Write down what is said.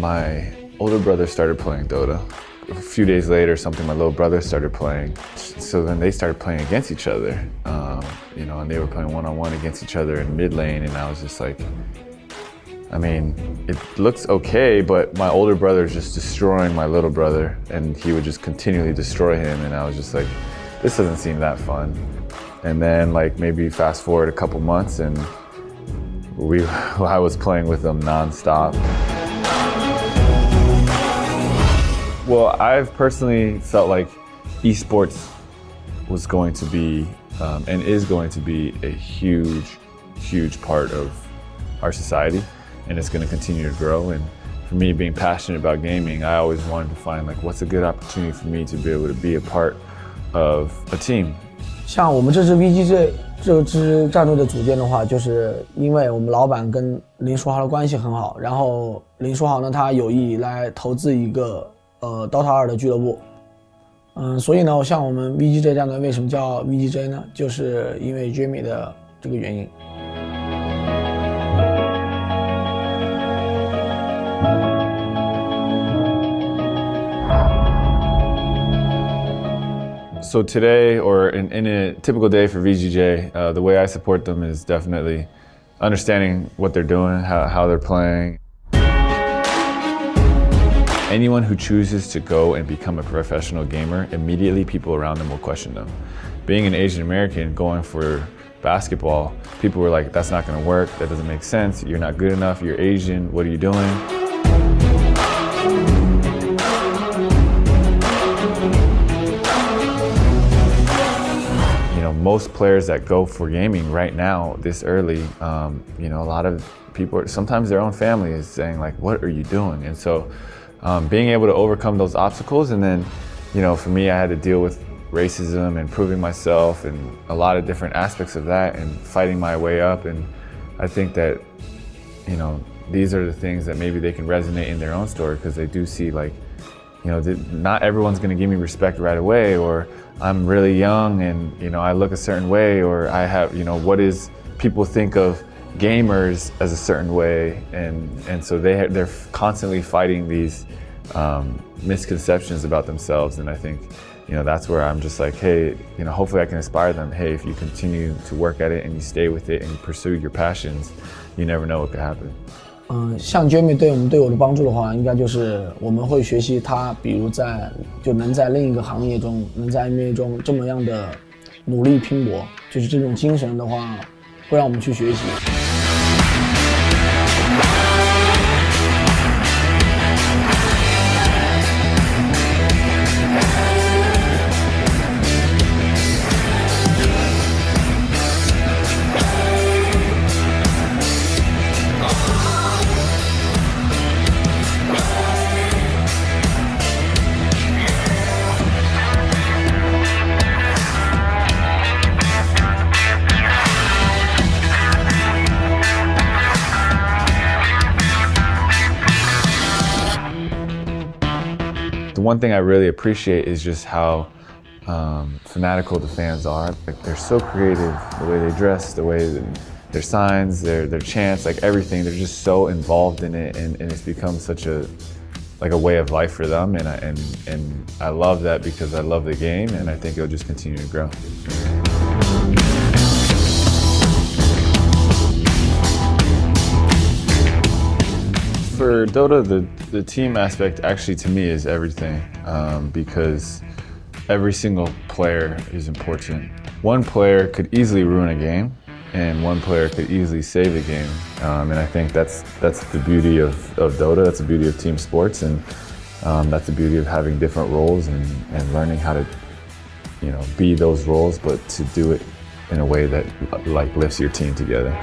my older brother started playing Dota. A few days later, my little brother started playing. So then they started playing against each other, and they were playing one-on-one against each other in mid lane, and I was just like, I mean, it looks okay, but my older brother is just destroying my little brother, and he would just continually destroy him, and I was just like, this doesn't seem that fun. And then maybe fast forward a couple months, and I was playing with them nonstop. Well, I've personally felt like esports was going to be and is going to be a huge part of our society, and it's going to continue to grow. And for me, being passionate about gaming, I always wanted to find what's a good opportunity for me to be able to be a part of a team. 像我们这支 VGJ 这支战队的组建的话，就是因为我们老板跟林书豪的关系很好，然后林书豪呢，他有意来投资一个Dota 2的俱乐部。所以呢，像我们 VGJ 战队为什么叫 VGJ 呢？就是因为 Jimmy 的这个原因。So today, or in a typical day for VGJ, the way I support them is definitely understanding what they're doing, how they're playing. Anyone who chooses to go and become a professional gamer, immediately people around them will question them. Being an Asian American going for basketball, people were like, that's not going to work, that doesn't make sense, you're not good enough, you're Asian, what are you doing? Most players that go for gaming right now this early, a lot of people, sometimes their own family is saying what are you doing? And so being able to overcome those obstacles, and then, for me, I had to deal with racism and proving myself and a lot of different aspects of that and fighting my way up. And I think that, these are the things that maybe they can resonate in their own story, because they do see not everyone's going to give me respect right away, or I'm really young and I look a certain way, or I have what is people think of gamers as a certain way, and so they're constantly fighting these misconceptions about themselves. And I think that's where I'm just like, hey, hopefully I can inspire them. Hey, if you continue to work at it and you stay with it and you pursue your passions, you never know what could happen. 像 Jamie 对我的帮助的话，应该就是我们会学习他，比如能在另一个行业中，能在 NBA 中这么样的努力拼搏，就是这种精神的话，会让我们去学习。The one thing I really appreciate is just how fanatical the fans are. They're so creative, the way they dress, the way their signs, their chants, everything. They're just so involved in it, and it's become such a way of life for them. And I love that, because I love the game, and I think it'll just continue to grow. For Dota, the team aspect actually to me is everything, because every single player is important. One player could easily ruin a game, and one player could easily save a game. And I think that's the beauty of Dota, that's the beauty of team sports, and that's the beauty of having different roles and learning how to be those roles, but to do it in a way that lifts your team together.